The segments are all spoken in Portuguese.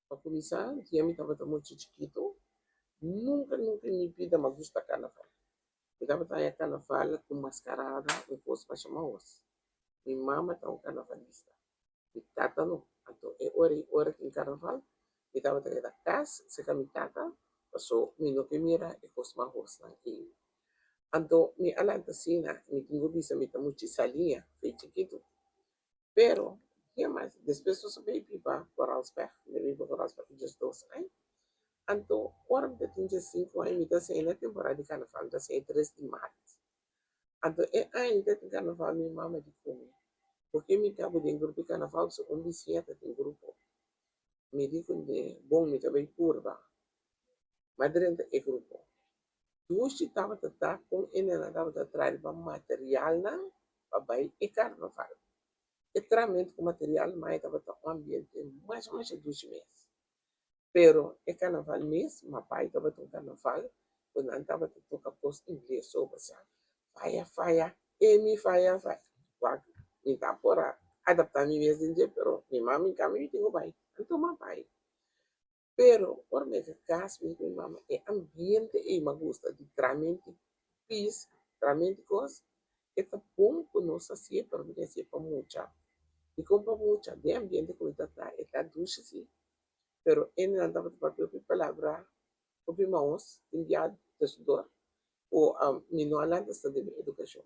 Para começar, dia me estava muito chiquito, nunca em minha vida me gusta carnaval. Eu estava a carnaval com mascarada, um curso para chamar os. Minha mama está um carnavalista. E tata não. Então, hora que em carnaval, eu estava da casa, se que minha tata, passou, me não que mira, e curso mais os. Então, me alanta assim, me tinha visto, me está muito salinha, foi chiquito. Pero, que mais? Depois eu subi para Coralsberg, me vim para Coralsberg, just 2 anos. Então, ora que tinha 5 anos, então assim, na temporada de carnaval, então assim, 3 de março. Então, é ainda de carnaval, minha mãe de comer. Porque me cabo de grupo de carnaval, sou bicicleta de grupo. Me digo de, bom, me também curva. Mas dentro é grupo. Tu estava a tratar com ele, estava a tratar material, não? Para e carnaval. E tratamento com material, mas estava um ambiente mais ou menos 2 meses. Pero é carnaval mesmo, meu pai estava no carnaval, quando eu estava tocando post inglês sobre isso. Faia, emi faia. Então, por adaptar minha vida, pero minha mãe caminho tenho pai. Então, meu pai. Pero, por me caso, minha mãe, é ambiente e me gusta de tratamento, peace, tratamento coisa, é tão bom que nós assim, para mim, é para muita. E como muita, de ambiente que está, é duche, sim. Pero ele andava de papel para palavra, o mãos, enviado tesouro, ou a minha está de educação.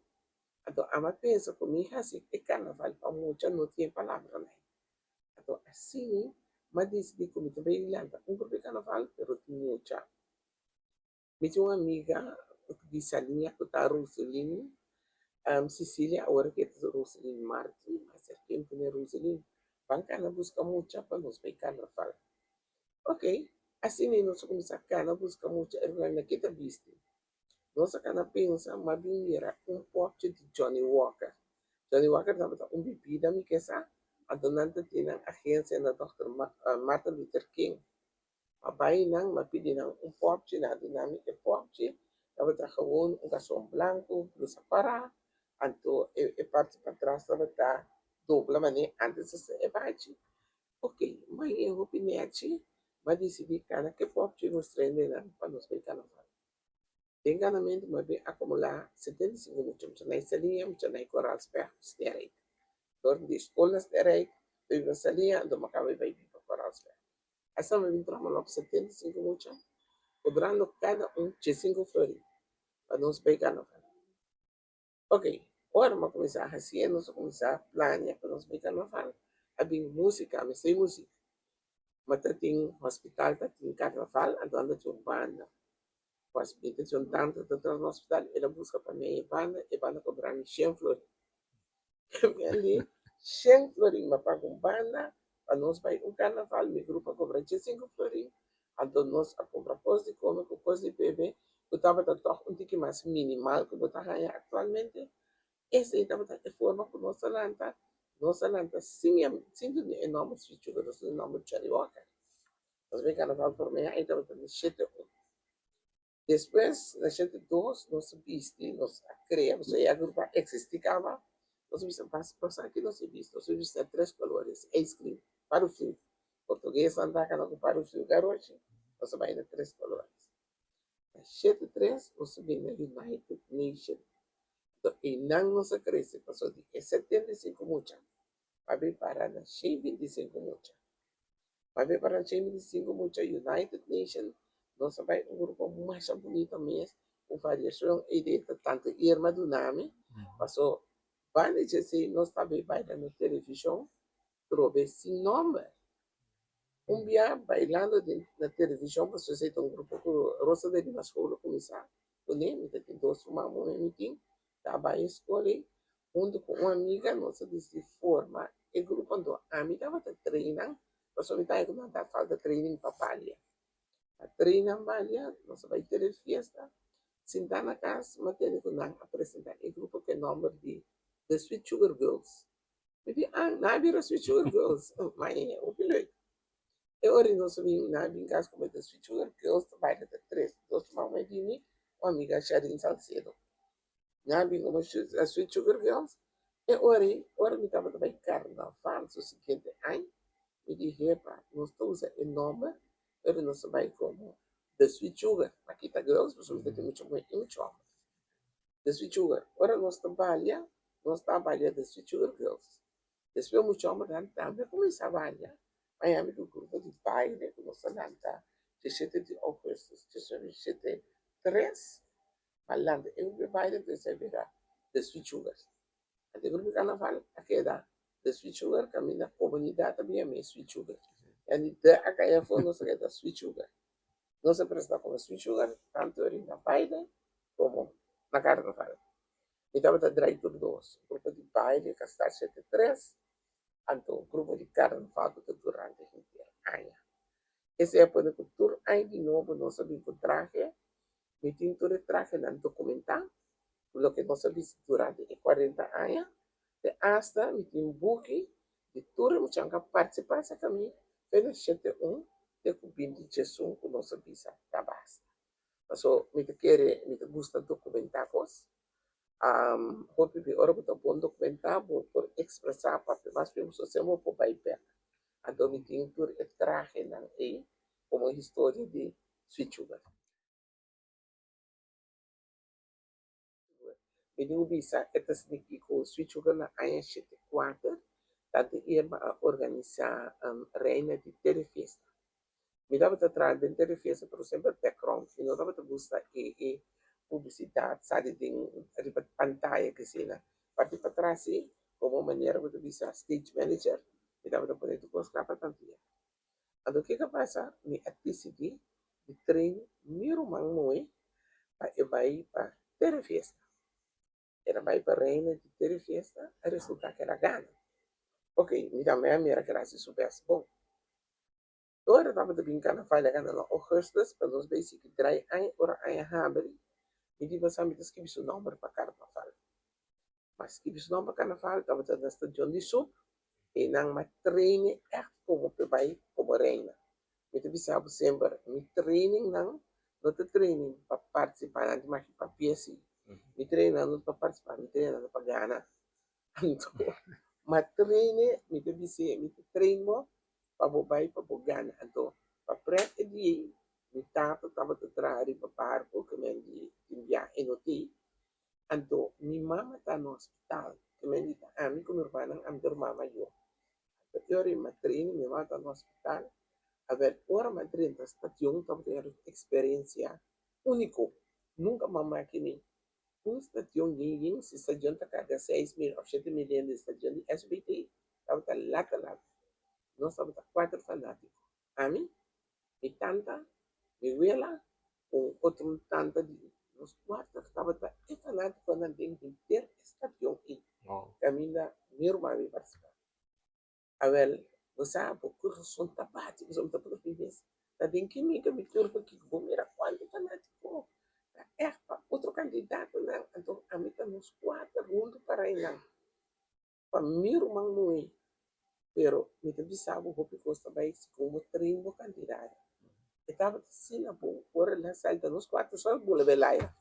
Então, a minha pensa comigo assim, é carnaval para muita, não tem palavra, né? Então, assim, mas decidi comigo também, lembra, grupo de carnaval, pero tem muita. Me tinha uma amiga de salinha, que está Roseline, Sicília, agora que é Roseline Martin, mas é quem tem Roseline, bancana busca muita para nos ver carnaval. Ok, assim nós começamos a buscar muito na que viste. Nós a pensa, mas era pote de Johnny Walker. Johnny Walker estava bebida, me que sa, a donante tinha agência na Dr. Martin Luther King. A bai nang mapili ng pote na dinâmica pote, estava gewoon garçom branco, blusa para, anto parte para trás estava dupla mané antes de ser bate. Ok, mas eu opinião mas decidi cara que pode mostrar para nos ver carnaval. Enganamento, mas bem acumular 75 minutos na salinha, muito na coral esperto, sterei. Dor de escola sterei, eu salinha, do macabre vai vir para coral esperto. Essa me vem trabalhar logo 75 minutos, cobrando cada de 5 flores, para nos ver carnaval. Ok, ora vamos começar a Hasiendo, vamos começar a planear para nos ver carnaval. Havia música, me sei música. Matating hospital, tating carnaval, andando de banda. O hospital de tanto dentro do hospital, ela busca para mim e banda cobrando 100 flores. Ali, 100 flores, mas paga banda, para nós vai carnaval, meu grupo cobra 5 flores, então nós a comprar coisa de comer, coisa de beber, eu estava a um tique mais minimal que eu estou ganhando atualmente, essa estava a forma que nossa lanta, sim, enorme feature, nós enorme cherry walker. Nós vem carnaval por mim, aí estava a 7. Depois, na gente dois, nós viste, nós criamos, e a grupo existicava, nós viste, passar aqui, nós viste 3 colores, ice cream, para o frio. Português, andar para o frio, garoto, nós vai de 3 colores. A gente 3, nós vimos na United Nations. Então, e não nos cresce, passou de 75 mucha, para vir para na 25 mucha. Para vir para 25 mucha, United Nations, nós vai um grupo mais bonito mesmo, com variação e de tanto irmã do nome, passou, vai dizer, nós também vai na televisão, trouxe esse nome. Dia, bailando na televisão, passou a ser um grupo com Rosa de Lima Escola, começar, com ele, tem 2 meeting, estava em escola, onde com uma amiga nossa disse forma, e grupo andou, a amiga estava treinando, passou a metade quando estava falta training para palha. A treinar palha, nós vai ter festa, sentar na casa, mas tem que apresentar o grupo que é nome de The Sweet Sugar Girls. Eu disse, não havia Sweet Sugar Girls, mas o piloto. Eu ori nós vimos na casa como The Sweet Sugar Girls, trabalha de 3, 2 de uma amiga Sharin Salcedo. Na como a Sweet Sugar Girls, e ora me estava também carnaval, o seguinte ano, me dije, nos usa el nombre, pero no se va como The Sweet Sugar. Aquí está girls, pues me tem mucho hombre. The Sweet Sugar. Ora nós trabalha The Sweet Sugar Girls. Depois mucho hombre também começa a trabalhar. Aí a do grupo de baile, que nós lanta, 17 de agosto, 3, falando, eu me baile de servirá The Sweet Sugar. Até grupo de carnaval, aqui dá. The Sweet Sugar, caminha a comunidade também é Sweet Sugar. E aí, a caia foi nossa que é Sweet Sugar. Não se presta como Sweet Sugar, tanto na baile como na carnaval. Então, está direito por dois. Grupo de baile, que está 73, então, grupo de carnaval que durante o ano. Esse é para que tur aí de novo nós sabemos o traje, me tem todo o traje na documentar, o que nós sabemos durante 40 anos, de hasta me tem buque, de tudo o que participar dessa caminho, pelo 71, de cubinho de Jesus, que nós sabemos da basta. Então, me quer, me gusta documentar coisas. Hopi bi ora buta bom documentar por expressar para mais pessoas sociais por baipé. Então, me tem por traje na aí, como história de Switchuga. Me digo bisa, esta significa que o Switchuga na AIA 74, tanto ia organizar reina de telefesta. Me dava de trás de telefesta, por exemplo, background, e não dava de buscar e publicidade, sabe, de pantalla que se na parte para trás, como maneira de bisa stage manager, me dava de poder buscar para tanto. Então, o que passa? Me atisidi de treino, miro mangue, para ir para ter festa. Era vai para reina de ter festa, a resulta que era gana. Ok, me dá meia mira que era se soubesse bom. Agora estava de brincar na falha gana no augustus, para nós ver se que trai aí, ora aí a habri, e digo sabe que escrevi seu nome para carnaval. Mas escrevi seu nome para carnaval, estava na estação de sub, e não me treine echt como para vai como reina. Itu bisa sempre mi training não te training para participar de mais para PSC. Mi training não para participar, mi training não para ganhar. Então, mas training mi te bisa mi te train mo para bobai para ganhar. Então, para pré de mi tato tava te trazer para parco que me di enviar enoti. Então, mi mama tá no hospital. Que me di a mi como urbana am mama yo. Eu me training mi mama tá no hospital. A ver, ora Madrid na estação estava tendo experiência único. Nunca mamãe que nem. Uma estação de se estação está cada 6 mil ou 7 milhões de estação de SBT. Estava lá. Nós estamos 4 fanáticos. A mim, e tanta, e vela, com outro tanta de nós 4 estava fanático na dentro de ter estação e caminha meu irmão me participar. A ver, você sabe, porque são tapados, são tapados de vez. Tá tem que me turma que vou mirar quanto fanático. É, outro candidato, né? Então, a mim tá nos 4 juntos para ir lá. Para meu irmão não é. Pero, me te sabe, o que custa bem, como treino candidato. E tava assim, na boa, por lá, salta nos 4, só o bolo belaia.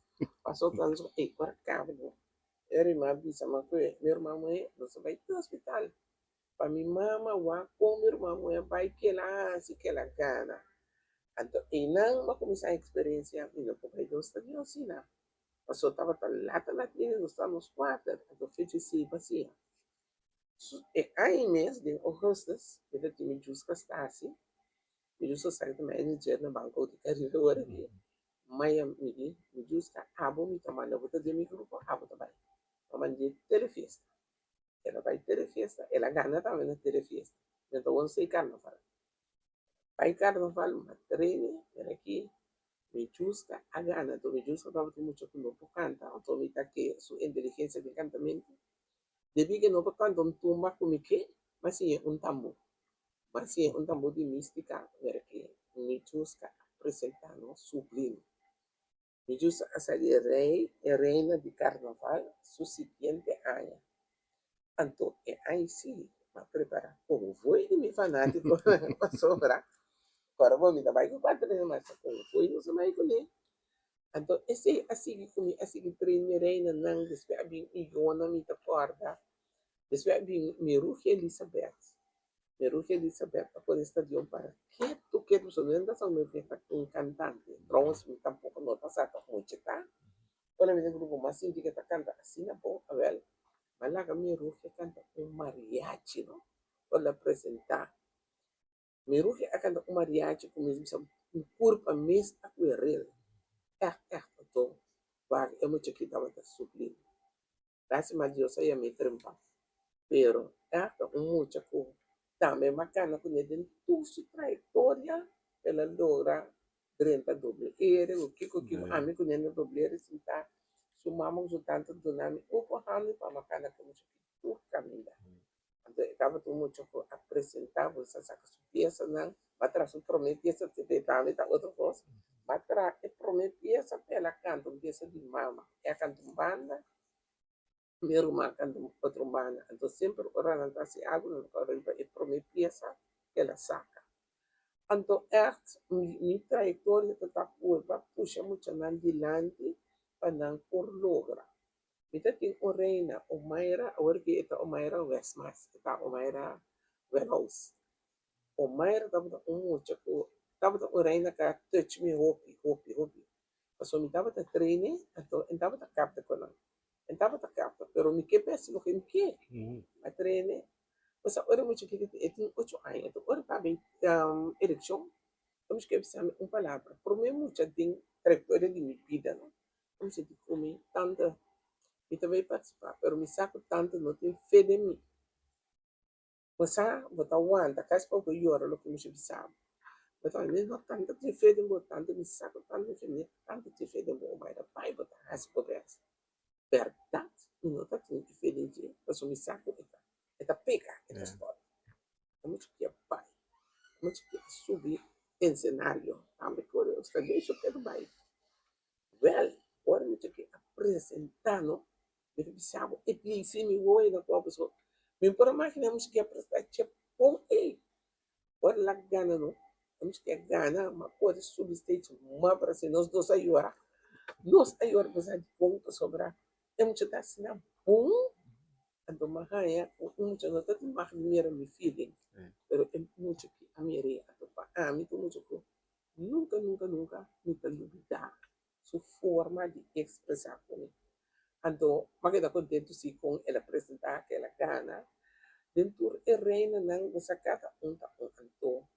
Passou tanto, e por cá, meu irmão disse, mas meu irmão é, você vai para o hospital. Para minha mama wa com meu irmão é vai que lá se que ela gana. Então, e não uma começar a experiência e não pode ir ao de ensina. Mas eu estava lá tinha nós estamos 4, então fiz assim bacia. E aí mês de agosto, ele tinha me justo assim, me justo sai de manager na banco de carreira agora aqui. Mas me justo abo me tomando outra de meu grupo abo também. Mas de telefesta. Ela vai ter festa, ela ganha também na ter festa. Então, vamos ser carnaval. Vai carnaval, uma treine, era aqui, me justa a gana. Então, me justa para ter muito tempo para cantar. Então, me tá que sua inteligência de cantamento. Devi que não para cantar tumba como que, mas sim tambo. Mas sim tambo de mística, era que me justa apresentando sublime. Me justa a sair rei e reina de carnaval, su siguiente ano. Então, aí sim, para preparar. Como foi de me fanático para sobrar. Agora vou me dar mais com 4 anos, mas como foi, não sei mais com ele. Então, esse assim que treinei na não, depois bem igona me da corda. Depois bem me ruge Elizabeth. Pero que Elizabeth por estadio para que tú quieres sonando son me fiesta un cantante. Trouwens, tampoco no pasa mucho, tá? Olha, me grupo mais que está canta assim na boa, a ver, mas lá que Ruge canta um mariachi, não? Olha, apresentar. Me Ruge canta um mariachi com mesmo um corpo mesmo a correr. Então, vai, é muito que estava a suplir. Dá-se mais Deus aí a me trempa. Pero, muita coisa. Também bacana com ele toda sua trajetória, ela logra 30 doble ere, o que a mim com ele doble ere, se tá, sumamos o tanto do nome, o correndo para bacana como se tu caminha. Então, estava tudo muito apresentável, essa peça, não, mas traz o prometeça, se tem também, tá outra coisa. Mas traz o prometeça, ela canta, peça de mama, é canta banda, primeiro marcando outro banda. Então, sempre orando assim, algo para a primeira peça que ela saca. Então, minha trajetória está curva, puxa muito adiante para não por logra. Então, tem o reina, o Mayra, agora que está o Mayra Westmas, está o Mayra Warehouse. O Mayra estava muito, estava o reina que touch me, hope. Passou, me estava a treine, então, estava a capta com ela. Estava a capta, pero me que pensa no que me que, a treine. Mas agora muito que tem 8 anos, então, agora está bem, eleição, vamos que pensar uma palavra. Por mim, muito tem trajetória de minha vida, não? Vamos dizer, como tanto, eu também participar, pero me saco tanto, não tem fé de mim. Você, botar o ano, tá quase para o pior, o que me sabe. Então, não tanto tem fé de mim, tanto me saco, tanto fé, tanto tem fé de mim, mas a pai botar as coisas. Verdade, não está tendo diferente, mas me saco, é pega, é história. Vamos que é pai, vamos que subir em cenário, também por isso, também isso quero bem. Well, agora me tem que apresentar, não? Eu pensava, e pensei, me vou ir na tua pessoa. Me por mais que vamos que apresentar, tipo, bom, ei, agora lá gana, não? Vamos que gana, mas pode subir stage, mas para ser nós dois ayudar. Nós ayudar, você de ponto sobrar. É muito assim, bom. Então, mahaya, muito não está tão mais primeiro me feeling, pero é muito que a minha reia, a mim muito que nunca me duvidar sua forma de expressar comigo. Então, mas que contente se com ela apresentar que ela gana, dentro é reina não você cada então,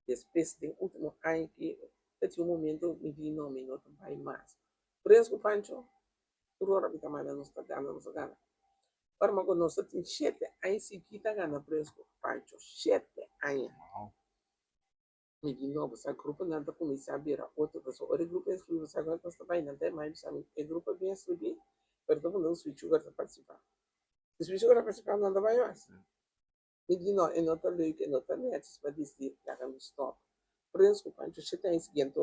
depois do último ano que esse momento me di nome não vai mais. Por isso, Pancho, por hora que também não está gana. Ora, mas quando nós temos 7 anos, se kita gana preço, Pancho, 7 anos. Me di novo, essa grupo não está começando a virar outra pessoa. O grupo é escrever, você agora está bem, não tem mais, sabe? O grupo é bem escrever, mas todo mundo switch agora para participar. Se switch agora participar, não está bem mais. Me di não, é nota leuk, é nota net, para dizer, cara, me stop. Preço, Pancho, 7 anos seguinte,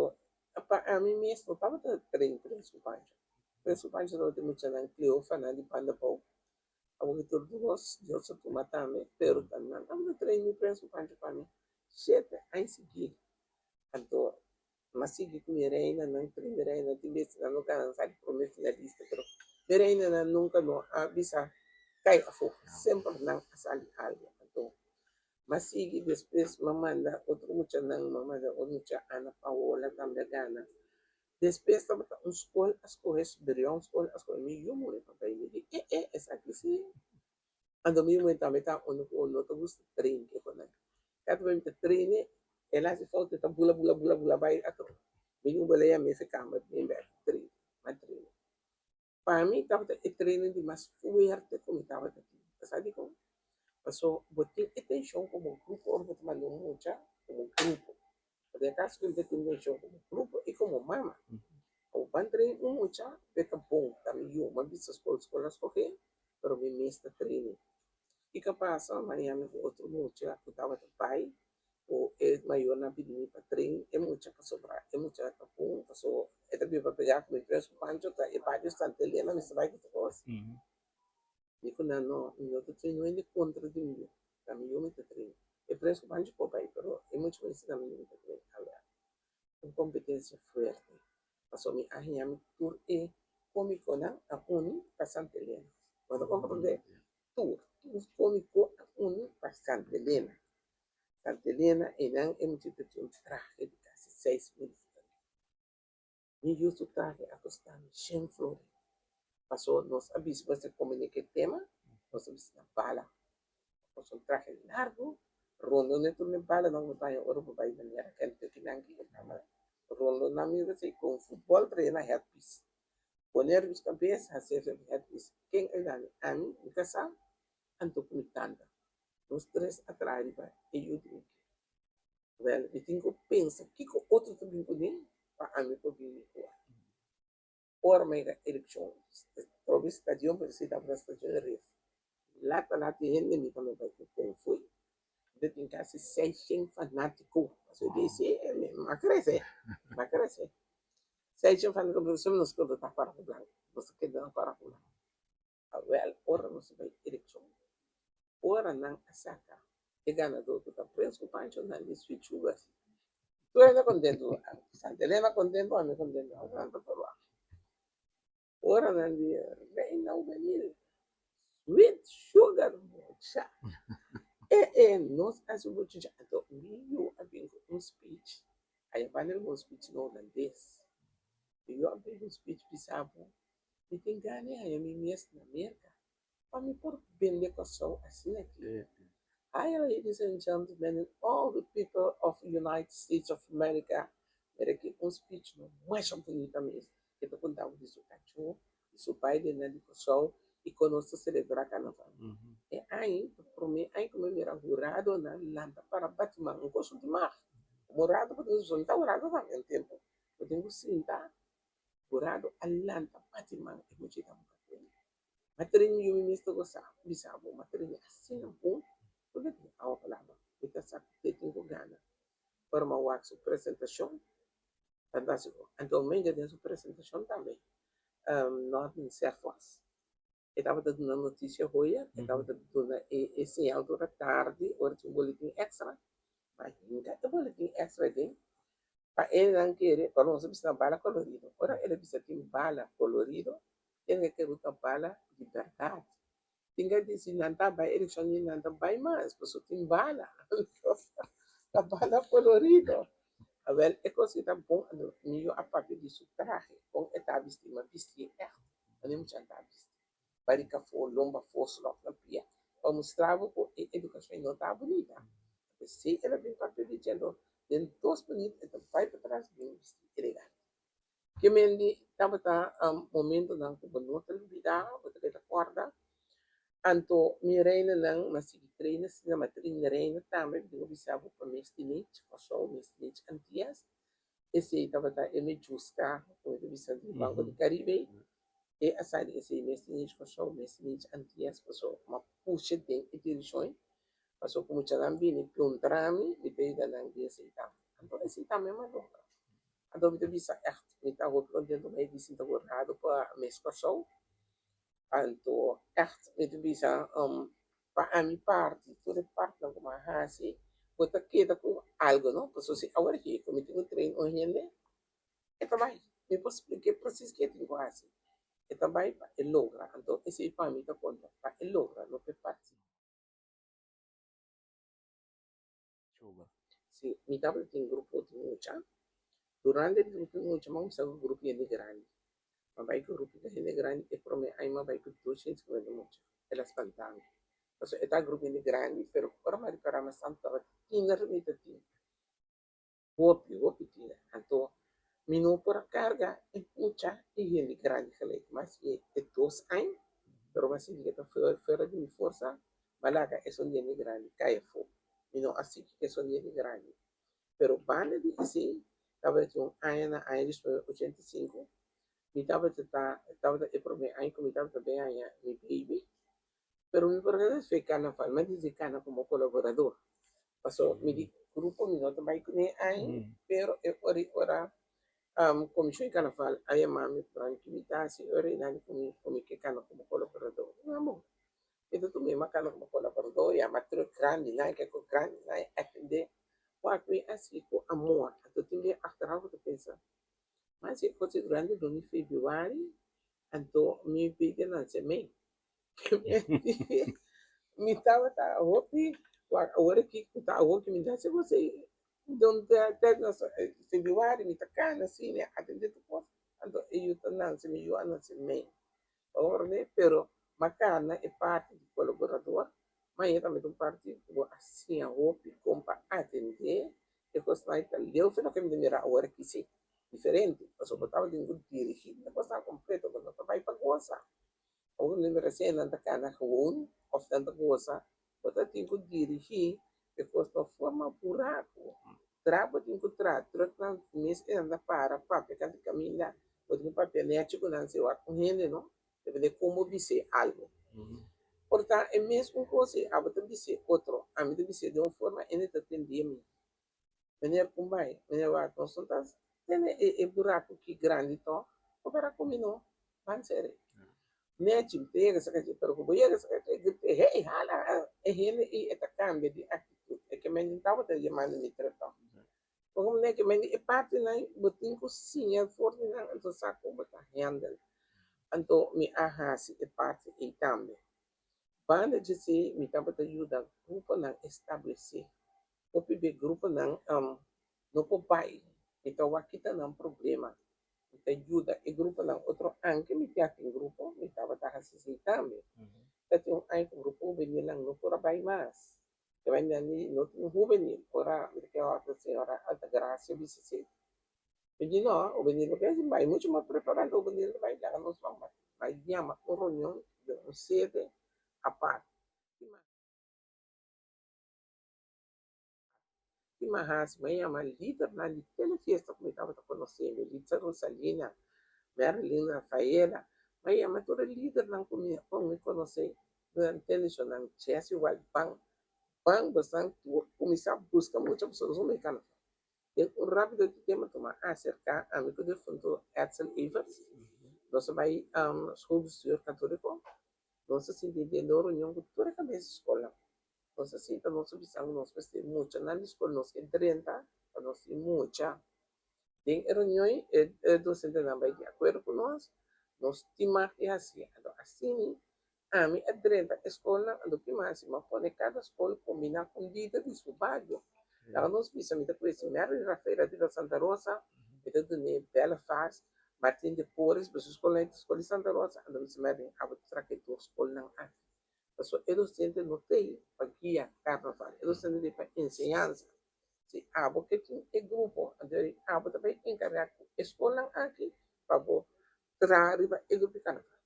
a mim mesmo, estava treino, preço, Pancho. Preço, Pancho, não tem muito não, Cleo, fanal de panda pau. Ako ito dos, Diyos sa tumatami, pero tanan, ang na-train preso Pancho kami. 7 anos seguidos. Então, mas segui com Mireina, não tem Mireina, tem vezes que não cansa, sabe, para o finalista, pero Mireina nunca não avisa, cai a fogo, sempre não sali algo. Então, mas segui depois, mamanda, outro mucha não, mamanda, outro mucha Ana Paola, também gana. Depois, estava um escola, as coisas, brilhão, escola, as coisas, me eu morei para papai, me disse, essa aqui sim. Ando mesmo também tá no to gusto trein que quando cada vez que treine ela se falta tá bula vai ato mesmo bela ya me se cama bem bem trein mas trein para mim tava o treino de mais fuerte como tava aqui sabe como passou botei atenção como grupo ou botar mandou muita como grupo de acaso que tem atenção como grupo e como mama o ban trein muita beta bom também eu mas essas coisas correr pero me mesta treino. E que passa, amanhã outro muito, eu estava do pai, o maior na vida para trem, é muito para sobrar, é muito para pôr, passou, é também para pegar com o preço, pancho, tá, e para estar telena, mas vai que tu gosta. E quando não te treino, ele contra de mim, também eu me treino. É preço pancho para pai, pero é muito conhecido também me treino, agora. Uma competência forte. Passou, me arranhar, por e cômico, né, a uni, passando telena. Quando compreender, tour cômico bastante lena. Cantelena e não é muito de um traje de quase 6.000. Me uso traje a custar 100 flores. Passou nos abismos de comunicar tema, nos abismos na bala. Passou um traje largo, rondo neto na bala, não botar em ouro para ir na minha canto que não quer. Rondo na minha você com futebol treina headpiece. Poner os cabeças, fazer headpiece. Quem é dali? A mim, em casa, ando com tanta. Os três atrás, e eu digo, well, eu tenho que pensar, que outro também pode para a mim poder ora mega election talvez stadium per si da prestazione ref la tiene mi come per che fui de tin casi 600 fanatico so dice ma crece 600 fanatico per se non scordo da para blanco non so che da para blanco well ora non si va election ora non asaka e gana do da preso pancho na di switch over tu eres contento Santa contento a me contento ora non di reina venire with sugar mocha. Nós assumimos que então eu abri um speech, aí vai um speech no holandês. Eu abri um speech pisavo, e tem ganho aí me mesmo na América. Para me por vender coção assim aqui. Hi, ladies and gentlemen, and all the people of the United States of America. America um speech no mais bonito mesmo. Que eu contava disso cachorro, isso pai de na discussão e conosco celebrar carnaval. E aí, para mim, aí como era jurado na landa para Batman, um curso de mar. Morado para os outros, morado também tempo. Eu tenho que sentar, jurado a landa Batman e muito tempo. Matrin yung ministro ko sa bisabo, matrin assim não bom, porque a palavra, kita sa titin ko gana para mawag sa apresentação, fantástico. Então, meio de sua apresentação também, nós em Serfas. Eu estava dando uma notícia hoje, eu estava dando esse alto da tarde, hora de um boletim extra, mas nunca tem boletim extra tem. Para ele não querer, para nós precisar bala colorido. Ora, ele precisa ter bala colorido, ele quer uma bala de verdade. Tinga di sinanta by election ni nanta by mas paso timbala la bala colorido a ver e così tampon mio a parte di su traje con etabisti ma visti ani mucha etabisti barica fo lomba fo slot la pia o mostrava o educação não tá bonita se ela bem parte dizendo den dos bonito e vai para trás bem visti elegante que mendi tava momento não que bonito vida outra que acorda Anto mi reina nang masigi treina sina matrina reina também digo bisabo para mestinich pasou mestinich antias esse tava e me jusca o de bisabo do Banco do Caribe e a sair esse mestinich pasou mestinich antias passou uma puxa de direções passou como chamambini pluntrami e beida nang dia seita anto esse também mandou anto me bisa echt me tá outro dentro meio de sinta borrado para mês passou Anto echt met de visa para a minha parte, toda parte não como a hasi, bota queda com algo, não? Porque se agora que como tenho treino hoje né, é também, me posso explicar preciso que tenho hasi, é também para ele logra, então esse para mim tá conta, para ele logra, não é parte. Se me dá para ter grupo de muita, durante o grupo de muita, vamos fazer um grupo de grande. Mabai ko grupo de gente grande e para mim aí mabai ko 250 mucho elas pantan então é grupo de grande pero para mais para mais tanto tinha remita tinha hopi tinha então minu por carga e mucha e gente grande falei mas é 2 anos pero mas ele está fora de minha força malaga é só gente grande cai fo minu assim que é só gente grande pero banda de assim talvez ano na ano de 85 mi estava e para mim aí como estava também aí mi baby pero mi programa foi cana fal mas diz cana como colaborador passou mi di grupo mi nota vai com aí pero e ora comissão cana fal aí mami tranquilidade ora ainda como que cana como colaborador não itu tu memang cana como colaborador ya matro grande lá que com grande lá atender o que assim com amor tu tinha achteraf te pensar mas se fosse grande do Februari então me pediram a semente mi estava hopi agora que tá o que me dá se você donde até nós se viuar me tocar assim né atender tu posso então eu tô não se me eu não se me ora né pero macana é parte do colaborador mas eu também parte do assim a OP compa atender e costuma estar leu foi que me mira agora que sim diferente eu só botava de dirigir depois está completo quando tu vai para goza ou lembra assim na kana gewoon of tanta goza bota tem que dirigir depois da forma buraco traba tem que troca na mês anda para pegar de caminho ou tem papel nético não se vai com ele não deve como dizer algo. Portanto, é mesmo coisa, a bota dizer outro, a mim dizer de uma forma, ele está atendendo. Menina kumbai, menina vai consultar, tem é buraco que grande então, o para comer não, vai ser. Né, tipo, pega essa coisa, pero como ele essa coisa, hey, hala, é ele e esta cambia de atitude, é que menina estava te chamando me tratar. Como né que menina é parte na, botin ko sinya forte na, então saco botar handle. Então, me ahasi é parte e também. Banda de se me estava te ajuda grupo não estabelecer. O PB grupo não no pai. Então aqui tá não problema. Te ajuda e grupo não outro anche me tem aqui grupo me estava tá assim também. Tem um anche grupo venir não no por bai mais. Que vai nem no juvenil ora que a outra senhora alta graça disse se. Pedi não, o venir porque vai muito mais preparado o venir vai dar nos vamos. Vai dia uma reunião de um sede a parte. Mas mãe uma líder na telefesta como estava conhecendo, líder Rosalina, Marilyn Rafaela, mãe uma toda líder não como me conhecer, durante televisão, não chesse igual bang bastante, começar a buscar muitas pessoas no mercado. E um rápido que tema tomar acerca a mim que de fundo Edsel Evers, nós vai school do senhor católico, nós se entendendo reunião com toda a cabeça escola. Entonces, sí, estamos utilizando nos veste mucho na escola, nos que 30, nos que mucha. Den reunião, docente não vai de acordo com nós timar e assim. Então, assim, a mim, 30 escola, do que mais, mas pode cada escola combinar com líder de seu bairro. Então, nós precisamos de conhecimento da feira de Santa Rosa, e de Belfast, Martin de Porres, para a escola de Santa Rosa, nós precisamos de abrir que a escola não há. Então, eles têm no TI para guiar carnaval, eles têm para ensinança. Se abo que é grupo, então abo também encarregar escola aqui para trazer para o grupo carnaval.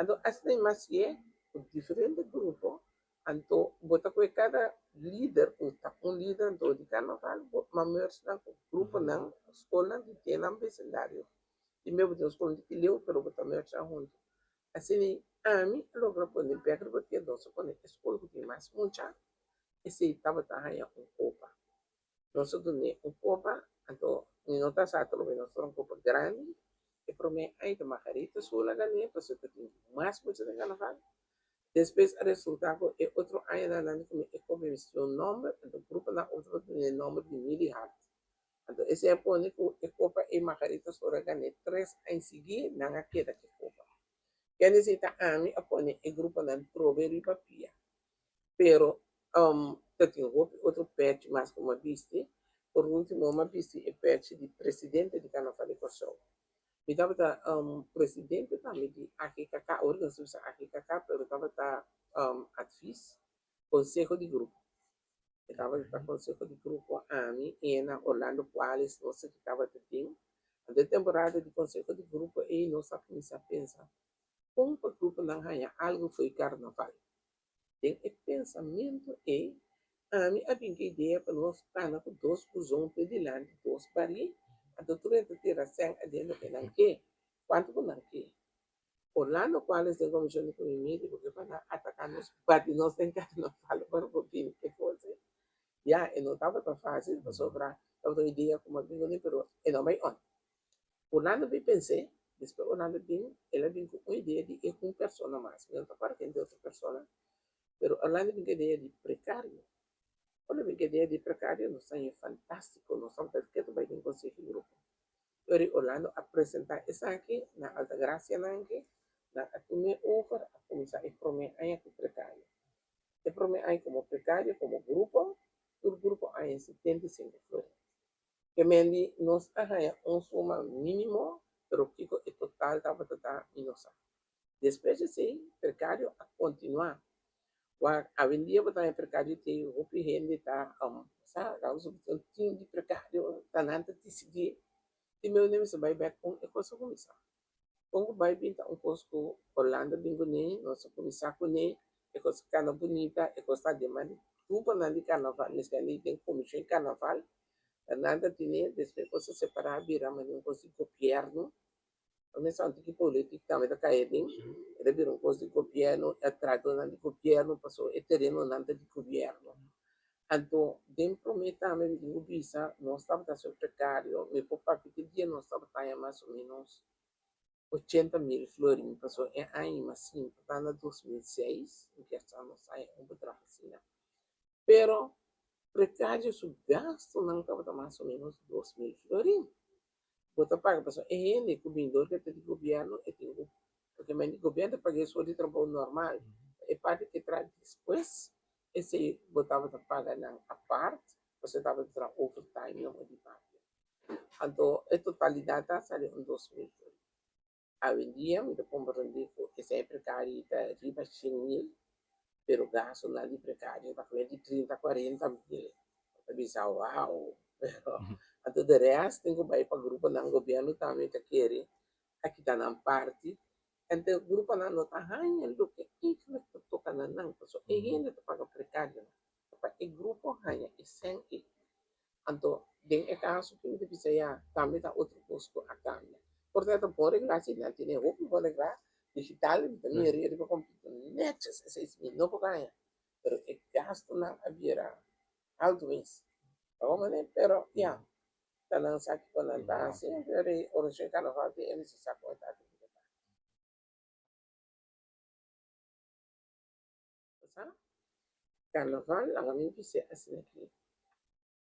Então, assim, mas é um diferente grupo, então, bota com cada líder, um líder de carnaval, mas o grupo não, escola de ter um vecindário. E mesmo de escola de leu, pero bota mais junto. Assim, a mim, logo quando eu pego, porque nós quando escola que tem mais muita, esse estava também um copa. Nós temos um copa, então, não está certo, nós temos um copa grande, e para mim, aí tem uma carita sua ganhar, para você ter mais muita de carnaval. Depois, o resultado é outro ano, é como o nome do grupo, na outro nome de Mili Hart. Então, esse é o único, a copa e uma carita sua ganhar 3 em seguida, não é que copa. Que necessita ami apone e grupo nan proveri papia. Pero tem outro patch mais como viste, por último uma viste e patch de presidente de Carnaval de Kosovo. Me dava presidente também de AKKK, organização AKKK, pero estava advis, conselho de grupo. Estava conselho de grupo ami e na Orlando Quales, não sei que estava tendo. A temporada de conselho de grupo e não sabe começar a pensar. Como o grupo não ganha algo foi carnaval. Tem o pensamento é a minha ideia para nós estar com 2% de land, 2 bari, a doutora de ter a senha dentro que não quer, quanto que não quer. Por lá no qual eles têm comissão de comunidade, porque para atacar nos bati nós tem carnaval, para o pouquinho que fosse. Já, e não estava tão fácil, para sobrar, estava uma ideia como a minha, pero e não vai on. Por lá no pensei, depois Orlando vem, ela vem com uma ideia de ir com pessoa mais, não está para quem tem outra pessoa, pero Orlando vem com ideia de precário. Quando vem com ideia de precário, nós é fantástico, nós somos que tu vai ter conseguir grupo. Eu Orlando apresentar essa aqui na Alta Gracia na aqui, na a primeira offer, a começar a prometer aí que precário. E para mim, aí como precário, como grupo, o grupo aí em 75 flores. Que mendi, nós arranha um suma mínimo, pero Kiko é total, estava total, e não sabe. Depois de ser precário, a continuar. A vendia botar em precário, tem o que rende, tá, sabe, um time de precário, tá nada de decidir. E meu nome se vai back com a coisa começar. Quando vai pintar um coisco Orlando Bingone, nosso começar com ele, é coisa cana bonita, é coisa de mani. Tudo na de carnaval, nesse que tem comissão de carnaval, nada tinha, depois coisa separar, virar, mas não consigo governo. Nesse antigo político também da caída, ele virou coisa de governo, é trago na de governo, passou é terreno nada de governo. Então, dentro do também de visa, nós estávamos a precário, me poupa que dia nós estávamos mais ou menos 80.000 florin, passou em ano assim, está na 2006, em que estamos aí um pouco assim, né? Pero, precário, o gasto não estava mais ou menos 2.000 florin. Bota paga, passou, é ele, o vendedor que tem governo, é tem porque o governo paga só de trabalho normal, é parte que traz depois, esse botava para pagar na a parte, você estava para overtime, não é de parte. Então, a totalidade está saindo 2.000 florin. Avendia, me compreendi que se é precário, riba 100.000, pero gasto na de precário, para de 30, 40.000. Eu disse, uau, pero, até de resto, tenho que ir para o grupo do governo também, que quer, aqui está na parte, então, o grupo não está ganhando, que isso não está tocando, não, porque é gente que paga precário, o grupo ganha, e sem então, den é caso que me disse ya, também está outro custo a cambio. Portanto, por regla, se não tem roupa, por regla, digital, também é para computer, netos, esses mil, não para ganhar. Pero é gasto não havia alto isso. Vamos ver, pero, ya, está não sabe quando está assim, pero origem carnaval, ele se sabe quando está. Sabe? Carnaval, a mim disse assim aqui,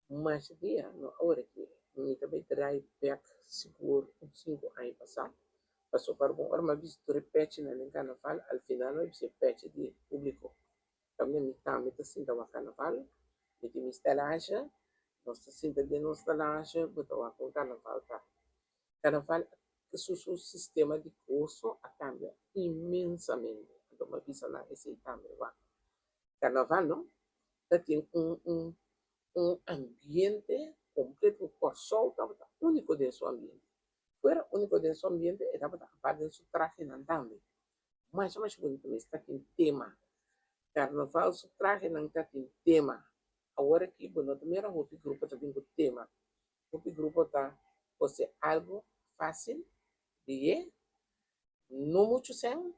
mas dia, na hora que me também trai back seguro, 5 anos passado, passou para uma hora, mas repete na carnaval, al final não se repete de público. Também me está me assim da carnaval, me tem estalagem, nós sinta de nossa estalagem, botou com carnaval tá. Carnaval que o sistema de curso a cambia imensamente. Então, uma visa na esse também vai. Carnaval não, tem um ambiente completo por sol, estava único de seu ambiente. Fuera único de seu ambiente, estava a parte de seu traje também. Mais bonito, mas está em tema. Carnaval, seu traje não está em tema. Agora que, bueno, também era um grupo também com tema. O grupo está, você algo fácil de não muito sem,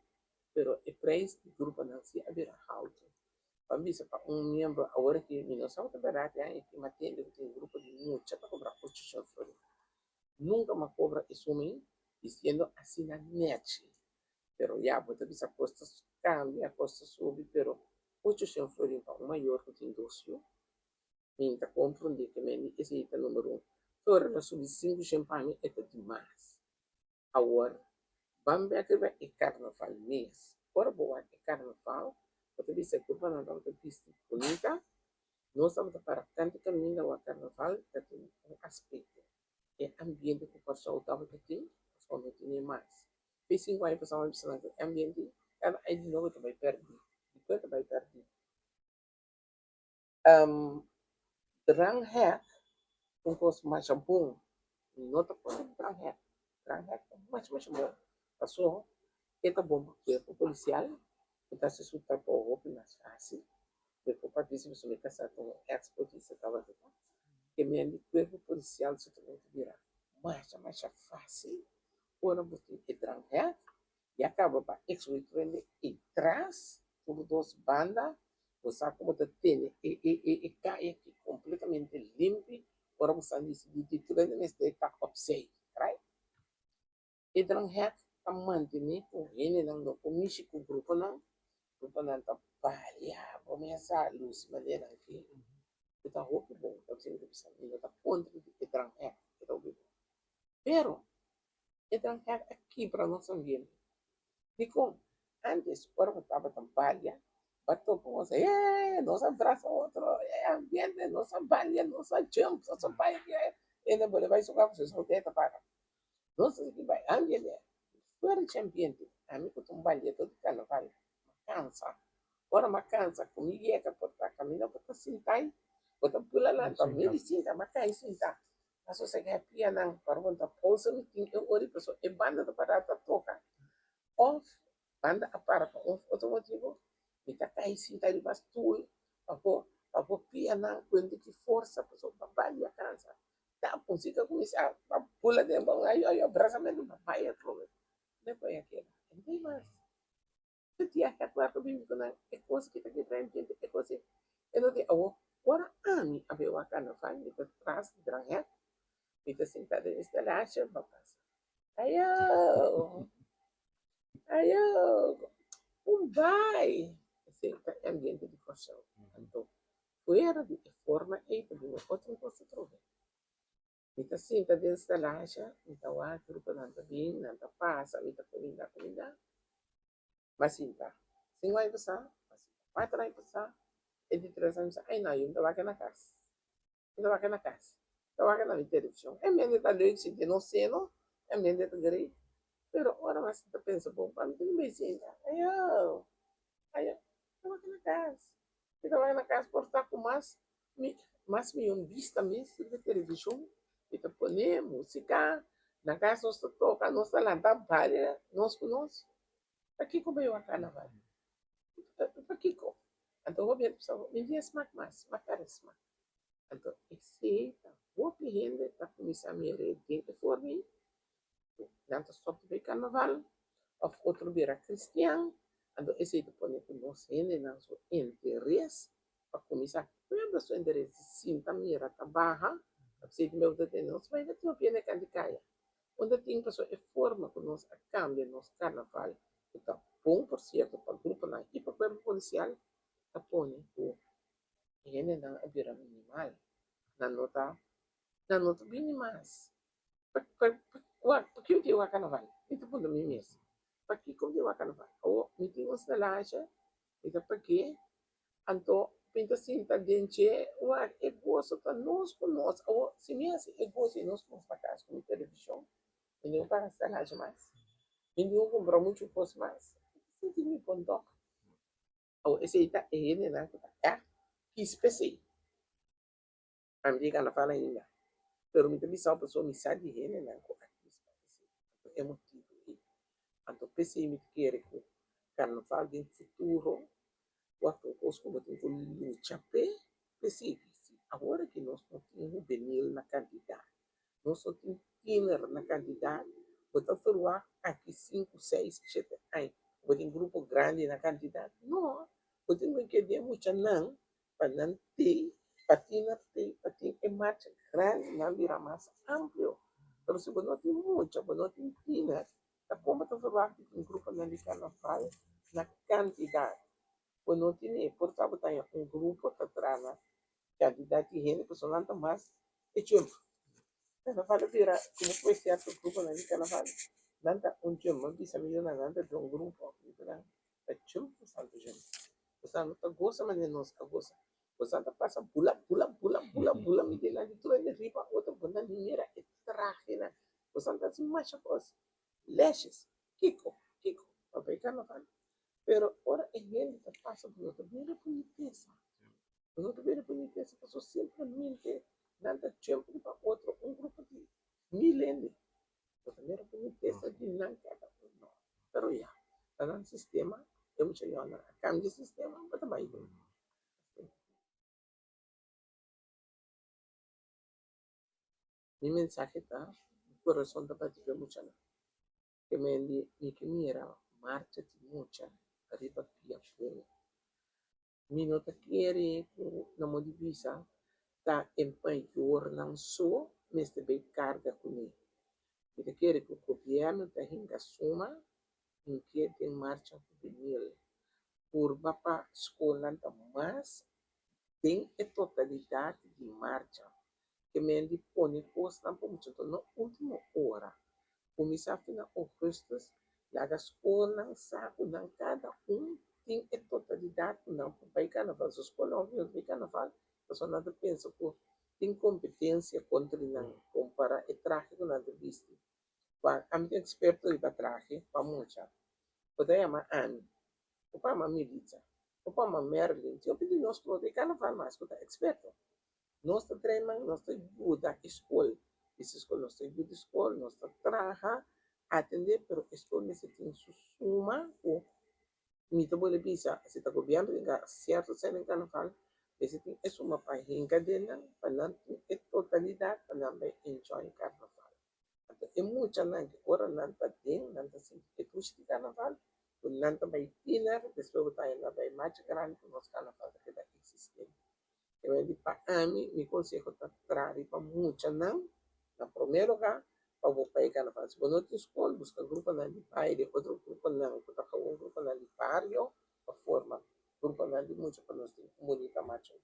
pero o preço do grupo não se abrirá alto. Bisa para um membro agora que nós estamos barato aí que mantém tem grupo de muita para cobrar posição flori nunca me cobra isso me dizendo assim na net pero já bota bisa costas cambia costas sobe pero posição flori para um maior que tem docio minta compreender que me esse é o número fora na subir 5 champanhe é demais agora vamos ver que vai é carnaval mês ora boa é carnaval porque bisa curva na data pista bonita nós estamos para tanto caminho ao carnaval que tem um aspecto é ambiente que o pessoal estava aqui só não tinha mais pensei vai passar uma pessoa que ambiente ela é de novo vai perder depois vai perder drang hack um pouco mais bom não tá podendo drang hack mais bom passou é tá bom porque o policial está se sutar para o roupa mais fácil depois participa sobre essa export isso estava que me corpo policial se também virar mais fácil quando você entrar e acaba para explodir e traz por duas bandas você como tem e cai aqui completamente limpo para você decidir tudo nesse está upside right e drang hack a manter com ele não com o grupo não tá palha começa a luz maneira que está roupa bom está sendo que está contra o drang hack está ouvindo pero então, aqui para nosso ambiente. Digo, antes, ora estava tão palha, Bato com você, nós abraça outro, ambiente, nós baile, nós jump, nós baile, ainda você vai jogar você solteira para. Nós que vai ambiente, fora de ambiente, amigo tu baile todo carnaval, cansa. Ora ma cansa, comigo é que porta caminho para sentar, bota pula lá, então me sinta, mas cai sinta. Mas você quer pia não, para onde pousa me tem eu ori pessoa, e banda para tocar. Of banda para of automotivo kita kaisi tadi bastul ako pia na kundi ki força pessoa babaya cansa tá pun sika kumisa pula de bom ayo abraçamento babaya trobe depois aquela entende mais dia que agora que vim com é coisa que tá aqui para entender é coisa eu não tenho ora ami abe wakana faz me traz drangé me sentada nesta lacha babasa ayo ayo vai sempre ambiente di corso. Tanto fuera di forma e per outro coisa trove. Mita sinta desta laja, mita wa grupo nanta bin, nanta passa, mita comida. Mas sinta. Sim vai passar, mas vai trai passar. E di três anos, ai não, eu tava aqui na casa. Eu tava aqui na casa. Tava aqui na televisão. É mesmo da noite, de não sei, não? É mesmo da grei. Pero ora mas tu pensa, bom, para mim não me sinta. Aí eu tava aqui na casa. Eu tava na casa por estar com mais minha vista mesmo de televisão. E te põe música. Na casa nós toca, nós lá da barra, nós com nós. Aqui como eu a carnaval. Aqui como. Então eu vejo pessoal, me diz mais carisma. Então esse tá, vou pedir, tá começando a me dentro for mim. Nanto stop de carnaval. Of outro vira cristiano. Então, esse depois que nós ainda nosso interesse para começar, lembra seu interesse, sim, também era trabalhar, você tem meu detenção, nós vai ter uma pena que caia. Onde tem pessoa é forma que nós cambia nosso carnaval, então, bom por certo para o grupo lá e para o corpo policial, tá põe o ainda não é vira minimal, na nota bem mais. Porque eu tenho a carnaval, então por mim mesmo. Porque como eu a carnaval, ou me tenho uma estalagem, então porque anto pinta sinta dente o é gosto para nós com nós ou se mesmo é gosto nós com para casa com televisão e não para estalagem mais e não comprar muito coisa mais se me ponto ou esse está ele né é que espécie americana fala ainda pero me também só pessoa me sabe ele né é motivo anto PC me quer que carnaval de futuro waktu os como tem que lutar PC agora que nós não temos benil na quantidade nós só temos tiner na quantidade botar falar aqui 5 6 7 ai botar um grupo grande na quantidade não botar não quer dizer muito não para não ter para ter em marcha grande na vira mais amplo pero se não tem muito não tem tiner tá como tá falar que um grupo americano faz na quantidade quando tiene por favor tem um grupo que trana quantidade de gente pessoal não mais e chumbo carnaval vira como foi certo grupo na carnaval nanta un chumbo bisa milhona nanta de um grupo então é chumbo santo gente o santo tá gosta mas não nos gosta o santo passa pula me de lá de tudo de riba outra bunda dinheiro é traje né o santo assim mais coisa leches kiko papai carnaval pero ora é ele que passa por outra vira boniteza. No tuviera penitencia, pasó simplemente nada tiempo para otro, un grupo de milenios. No tuviera penitencia de nada, no. Pero ya, el sistema, eu mucho yo no cambio de sistema, mas também mi mensaje está, mi corazón está para mucho, que me ni que mira, marcha de mucha, arriba pia fuego. Mi não te quiere, não me divisa, tá empanhor não só, mas também carga comigo. Ele quer que o governo tenha suma em que tem marcha juvenil. Por para a escola, mas tem a totalidade de marcha. Que me põe costa para muito na última hora. Começar a final agosto, lá a escola, sabe, cada um tem a totalidade não para carnaval. Os colombianos de carnaval, mas nada pensa que tem competência contra não comparar o traje com nada visto. Para a minha experto de traje, para muita. Pode chamar Anne, o para uma Milita, o para uma Merlin, eu pedi nós para de carnaval mais que experto. Nós treinamos, nós ajuda a escola. Essa escola nós ajuda a escola, nós trabalha, atender, pero a escola necessita suma o mito boleh bisa sita gobyerno nga cierto sen en carnaval visiting es uma pahinga din ng panantin et totalidad panambay enjoy carnaval. At mucha nang ora nanta din nanta sin etus di carnaval kung nanta may dinner después tayo na bay match grande kung nos carnaval que da existen. Kaya di pa ami mi consejo trari pa mucha nang na primero ka pagupay ka na fans. Bunot yung school, busca grupo na lipay, di otro grupo na kutakawang grupo na liparyo, pa forma grupo na di mucho pa nos comunita macho.